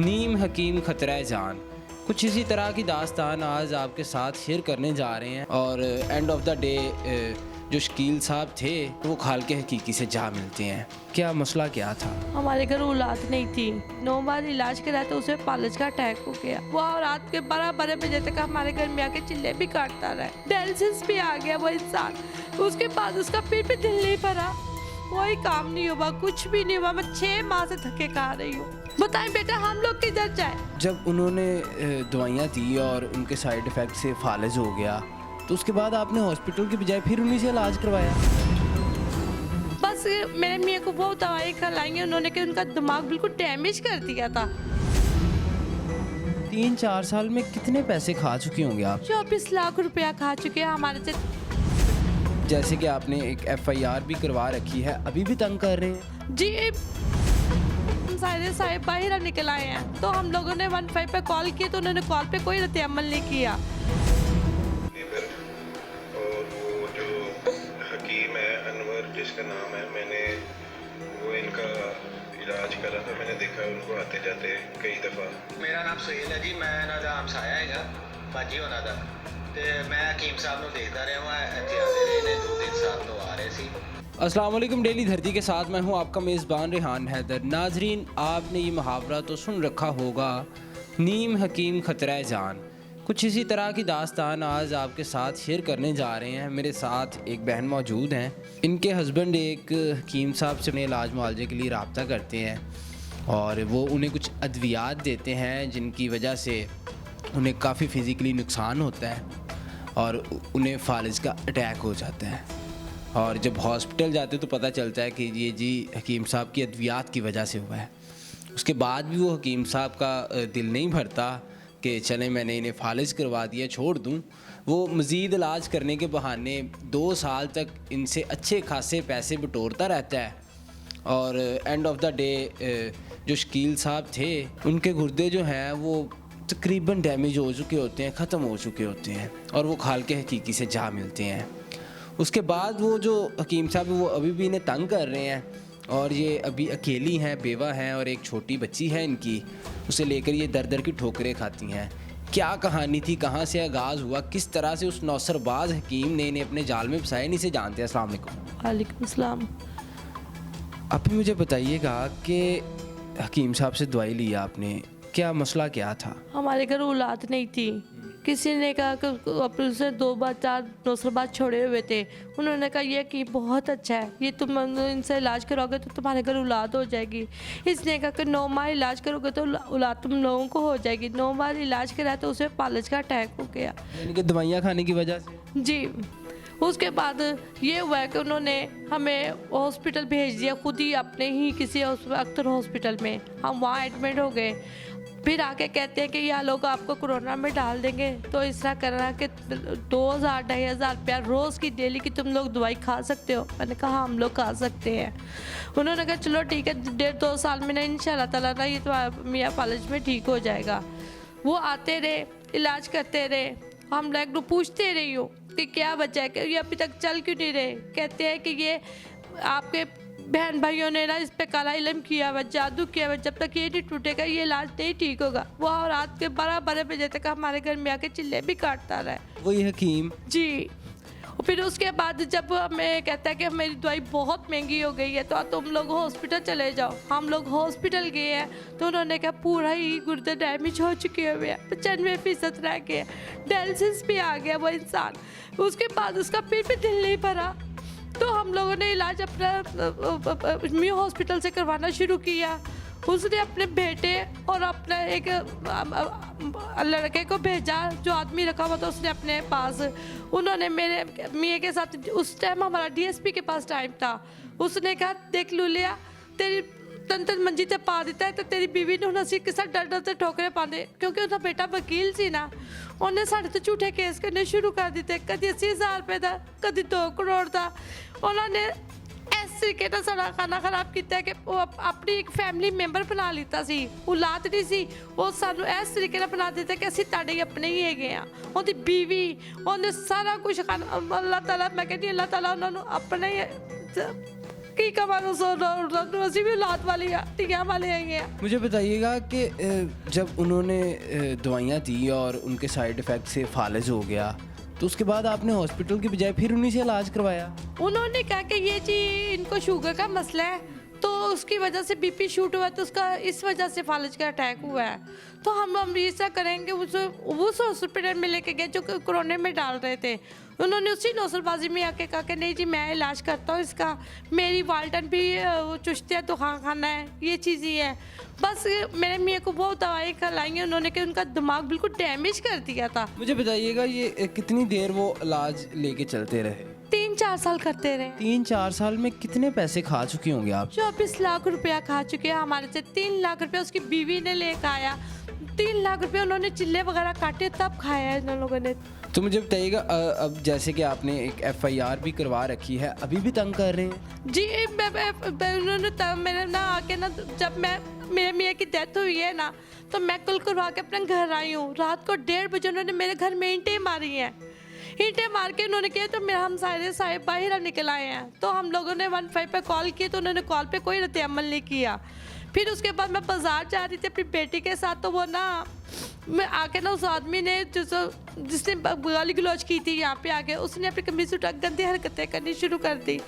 नीम हकीम खतरा जान, कुछ इसी तरह की दास्तान आज आपके साथ शेयर करने जा रहे हैं। और एंड ऑफ द डे जो शकील साहब थे वो खाल के हकीकी से जा मिलते हैं। क्या मसला क्या था? हमारे घर औलाद नहीं थी। 9 बार इलाज कराया तो उसे फालज का अटैक हो गया। वो रात के 12 बजे तक हमारे घर में आके चिल्ले भी काटता रहा। डायलिसिस भी आ गया वो इंसान। उसके बाद उसका फिर भी दिल नहीं भरा, कोई काम नहीं हुआ, कुछ भी नहीं हुआ। मैं 6 माह से धक्के खा रही हूँ। बताएं बेटा हम लोग किधर जाए? जब उन्होंने दवाइयाँ दी और उनके साइड इफ़ेक्ट से फालज हो गया तो उसके बाद आपने हॉस्पिटल के बजाय फिर उन्हीं से इलाज करवाया? बस मेरे मियाँ को वो दवाई खिलाई उन्होंने कि उनका दिमाग बिल्कुल डैमेज कर दिया था। 3-4 साल में कितने पैसे खा चुकी होंगे आप? 24 लाख रुपया खा चुके हैं हमारे से। जैसे कि आपने एक FIR भी करवा रखी है, अभी भी तंग कर रहे हैं? जी सारे साहिब बाहर निकल आए हैं तो हम लोगों ने 15 पे कॉल किया तो उन्होंने कॉल पे कोई रद्द अमल नहीं किया। और वो जो हकीम है अनवर जिसका नाम है, मैंने वो इनका इलाज करा था। मैंने देखा उनको आते जाते कई दफ़ा। मेरा नाम सुहेल है जी, मैं ਇਹਨਾਂ ਦਾ ਹਮਸਾਇਆ ਹੈਗਾ ਬਾਜੀ ਹੋਣਾ ਦਾ ਤੇ मैं हकीम साहब ਨੂੰ ਦੇਖਦਾ ਰਿਹਾ ਹਾਂ। ਇੱਥੇ ਆਦੇ ਰਹੇ ਨੇ 2-3 ਸਾਲ ਤੋਂ ਆ ਰਹੇ ਸੀ। अस्सलाम वालेकुम, डेली धरती के साथ मैं हूं आपका मेज़बान रेहान हैदर। नाजरीन, आपने ये मुहावरा तो सुन रखा होगा, नीम हकीम खतरा जान। कुछ इसी तरह की दास्तान आज आपके साथ शेयर करने जा रहे हैं। मेरे साथ एक बहन मौजूद हैं। इनके हस्बैंड एक हकीम साहब से अपने इलाज मुआवजे के लिए रब्ता करते हैं और वो उन्हें कुछ अद्वियात देते हैं जिनकी वजह से उन्हें काफ़ी फ़िज़िकली नुकसान होता है और उन्हें फालिज का अटैक हो जाता है। और जब हॉस्पिटल जाते तो पता चलता है कि ये जी हकीम साहब की अद्वियात की वजह से हुआ है। उसके बाद भी वो हकीम साहब का दिल नहीं भरता कि चलें मैंने इन्हें फालिज करवा दिया, छोड़ दूँ। वो मज़ीद इलाज करने के बहाने 2 साल तक इनसे अच्छे खासे पैसे बटोरता रहता है। और एंड ऑफ द डे जो शकील साहब थे उनके गुर्दे जो हैं वो तकरीबन डैमेज हो चुके होते हैं, ख़त्म हो चुके होते हैं और वो खाल के हकीकी से जा मिलते हैं। उसके बाद वो जो हकीम साहब वो अभी भी इन्हें तंग कर रहे हैं और ये अभी अकेली हैं, बेवा हैं और एक छोटी बच्ची है इनकी। उसे लेकर ये दर दर की ठोकरें खाती हैं। क्या कहानी थी, कहाँ से आगाज़ हुआ, किस तरह से उस नौसरबाज हकीम ने इन्हें अपने जाल में फंसाया, नहीं से जानते हैं। अस्सलाम वालेकुम। वालेकुम अस्सलाम। आप भी मुझे बताइएगा कि हकीम साहब से दवाई ली आपने, क्या मसला क्या था? हमारे घर औलाद नहीं थी। किसी ने कहा कि अपने से 2 बार 4 नौसरबाज छोड़े हुए थे। उन्होंने कहा ये कि बहुत अच्छा है, ये तुम इनसे इलाज करोगे तो तुम्हारे घर औलाद हो जाएगी। इसने कहा कि 9 माह इलाज करोगे तो औलाद तुम लोगों को हो जाएगी। 9 बार इलाज कराया तो उसे फालज का अटैक हो गया। यानी कि दवाइयाँ खाने की वजह से? जी। उसके बाद ये हुआ कि उन्होंने हमें हॉस्पिटल भेज दिया, खुद ही अपने ही किसी अख्तर हॉस्पिटल में। हम वहाँ एडमिट हो गए। फिर आके कहते हैं कि यह लोग आपको कोरोना में डाल देंगे, तो इस तरह करना कि 2,000-2,500 रुपया रोज़ की डेली की तुम लोग दवाई खा सकते हो। मैंने कहा हम लोग खा सकते हैं। उन्होंने कहा चलो ठीक है, 1.5-2 साल में ना इंशाल्लाह ताला ना ये तो मियाँ फालिज में ठीक हो जाएगा। वो आते रहे, इलाज करते रहे। हम लोग पूछते रही हूँ कि क्या वजह है कि ये अभी तक चल क्यों नहीं रहे। कहते हैं कि ये आपके बहन भाइयों ने ना इस पे काला इल्म किया हुआ, जादू किया हुआ, जब तक ये नहीं टूटेगा ये इलाज नहीं ठीक होगा। वो रात के 12 बजे तक हमारे घर में आके चिल्ले भी काटता रहा। वही हकीम? जी। और फिर उसके बाद जब हमें कहता है कि मेरी दवाई बहुत महंगी हो गई है तो तुम लोग हॉस्पिटल चले जाओ। हम लोग हॉस्पिटल गए हैं तो उन्होंने कहा पूरा ही गुर्दे डैमेज हो चुके हुए हैं, 95% रह गए, डायलिसिस भी आ गया वो इंसान। उसके बाद उसका फिर भी दिल नहीं भरा तो हम लोगों ने इलाज अपना म्यू हॉस्पिटल से करवाना शुरू किया। उसने अपने बेटे और अपने एक लड़के को भेजा जो आदमी रखा हुआ था उसने अपने पास। उन्होंने मेरे मियाँ के साथ, उस टाइम हमारा DSP के पास टाइम था, उसने कहा देख लूलिया तेरी तन मंजी ते पा दिता है तो तेरी बीवी ने उन्हें किस डर डर से ठोकरे पाते, क्योंकि उसका बेटा वकील सी ना, उन्हें साढ़े तो झूठे केस करने शुरू कर दिते। कभी 80,000 रुपये का, कभी 2 करोड़ का। उन्होंने इस तरीके का सारा खाना खराब किया कि वो अपनी एक फैमिली मैंबर बना लिता सी। औलाद नहीं सी, वो सानू इस तरीके ਨਾਲ बना दिता कि ਅਸੀਂ ਤੁਹਾਡੇ ਹੀ ਆਪਣੇ ਹੀ ਹੈਗੇ ਆ। ਉਹਦੀ बीवी ਉਹਨੇ ਸਾਰਾ ਕੁਝ अल्लाह ताला, मैं कहती अल्लाह ताला उन्होंने अपने की कमानो सो नसी भी औलाद वाली टिया वाले हैं। मुझे बताइएगा कि जब उन्होंने दवाइयाँ दी और उनके साइड इफ़ेक्ट से फालिज हो गया, तो उसके बाद आपने हॉस्पिटल की बजाय फिर उन्हीं से इलाज करवाया? उन्होंने कहा कि ये जी इनको शुगर का मसला है, तो उसकी वजह से बीपी शूट हुआ है, तो उसका इस वजह से फालिज का अटैक हुआ है। तो हम ऐसा करेंगे, उस हॉस्पिटल में लेके गए जो कोरोना में डाल रहे थे। उन्होंने उसी नौसरबाजी में आके कहा कि नहीं जी मैं इलाज करता हूँ इसका, मेरी वाल्टन भी चुश्त है तो खाना है, ये चीज़ ही है। बस मेरे मियाँ को बहुत दवाई खिलाई उन्होंने कि उनका दिमाग बिल्कुल डैमेज कर दिया था। मुझे बताइएगा ये कितनी देर वो इलाज लेके चलते रहे? 3-4 साल करते रहे। 3-4 साल में कितने पैसे खा चुके होंगे आप? 24 लाख रुपया खा चुके हैं हमारे से। 3 लाख रुपया उसकी बीवी ने लेकर आया, 3 लाख रुपया उन्होंने चिल्ले वगैरह काटे तब खाया है इन लोगों ने। तो मुझे बताइएगा अब जैसे कि आपने एक FIR भी करवा रखी है, अभी भी तंग कर रहे हैं? जी उन्होंने मेरे ना आके ना, जब मेरे मियाँ की डेथ हुई है ना, तो मैं कल करवा के अपने घर आई हूँ। रात को 1:30 बजे उन्होंने मेरे घर में ईंटें मारी हैं। ईंटें मार के उन्होंने किया तो मेरा हम सारे साहिब बाहर निकल आए हैं। तो हम लोगों ने 15 पे कॉल की, तो उन्होंने कॉल पे कोई रद्द अमल नहीं किया। फिर उसके बाद मैं बाजार जा रही थी अपनी बेटी के साथ, तो वो ना मैं आके ना उस आदमी ने जिसने गाली गलौज की थी यहाँ पे आके, उसने अपनी कमीज उठा गंदी हरकतें करनी शुरू कर दी।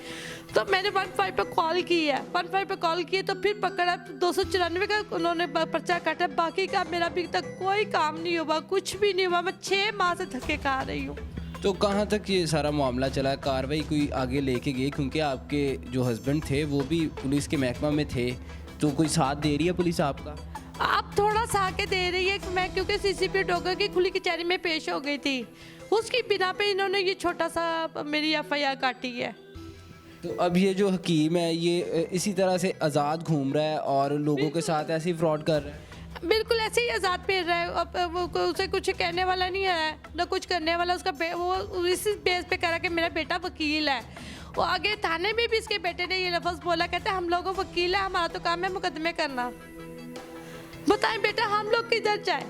तो मैंने 15 पे कॉल की है, 15 पे कॉल की तो फिर पकड़ा, 294 का उन्होंने पर्चा काटा। बाकी का मेरा अभी तक कोई काम नहीं हुआ, कुछ भी नहीं हुआ। मैं 6 माह से धक्के खा रही हूँ। तो कहाँ तक ये सारा मामला चला? कार्रवाई कोई आगे लेके गए? क्योंकि आपके जो हस्बैंड थे वो भी पुलिस के महकमा में थे, तो कोई साथ दे रही है पुलिस आपका? आप थोड़ा सा आके दे रही है। मैं क्योंकि CCP डोगर की खुली कचहरी में पेश हो गई थी, उसकी बिना पे इन्होंने ये छोटा सा मेरी FIR काटी है। तो अब ये जो हकीम है ये इसी तरह से आज़ाद घूम रहा है और लोगों के साथ ऐसे ही फ्रॉड कर रहा है? बिल्कुल ऐसे ही आज़ाद फिर रहा है। अब वो उसे कुछ कहने वाला नहीं है ना कुछ करने वाला। उसका वो इसी बेस पे कह रहा है कि मेरा बेटा वकील है। वो आगे थाने में भी इसके बेटे ने ये लफ्ज़ बोला, कहते हैं हम लोगों वकील है, हमारा तो काम है मुकदमे करना। बताएं बेटा हम लोग किधर जाए?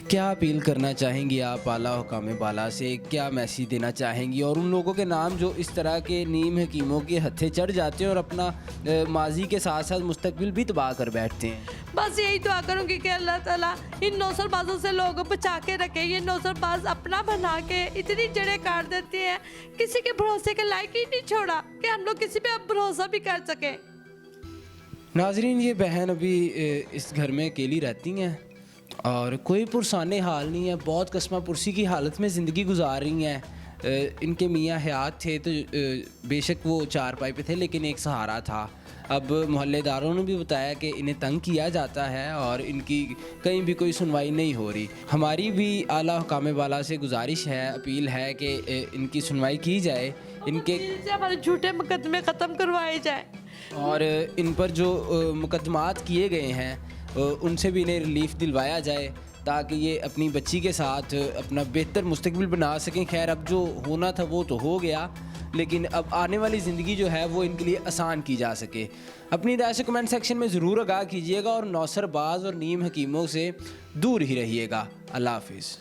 क्या अपील करना चाहेंगी आप आला हुकाम बाला से? क्या मैसेज देना चाहेंगी? और उन लोगों के नाम जो इस तरह के नीम हकीमों के हत्थे चढ़ जाते हैं और अपना माजी के साथ साथ मुस्तकबिल भी तबाह कर बैठते हैं। बस यही दुआ करूंगी कि अल्लाह ताला इन नौसरबाजों से लोगों को बचा के रखे। ये नौसरबाज अपना बना के इतनी जड़ें काट देती हैं, किसी के भरोसे के लायक ही नहीं छोड़ा कि हम लोग किसी पे अब भरोसा भी कर सके। नाजरीन, ये बहन अभी इस घर में अकेली रहती हैं और कोई पुरसाने हाल नहीं है, बहुत कस्मा पुरसी की हालत में ज़िंदगी गुजार रही हैं। इनके मियाँ हयात थे तो बेशक वो चारपाई पे थे, लेकिन एक सहारा था। अब मोहल्लेदारों ने भी बताया कि इन्हें तंग किया जाता है और इनकी कहीं भी कोई सुनवाई नहीं हो रही। हमारी भी आला हुकाम बाला से गुजारिश है, अपील है कि इनकी सुनवाई की जाए, इनके हमारे झूठे मुकदमे ख़त्म करवाए जाए और इन पर जो मुकदमात किए गए हैं उनसे भी इन्हें रिलीफ दिलवाया जाए, ताकि ये अपनी बच्ची के साथ अपना बेहतर मुस्तकबिल बना सकें। खैर अब जो होना था वो तो हो गया, लेकिन अब आने वाली ज़िंदगी जो है वो इनके लिए आसान की जा सके। अपनी राय से कमेंट सेक्शन में ज़रूर आगाह कीजिएगा और नौसरबाज और नीम हकीमों से दूर ही रहिएगा। अल्लाह हाफिज़।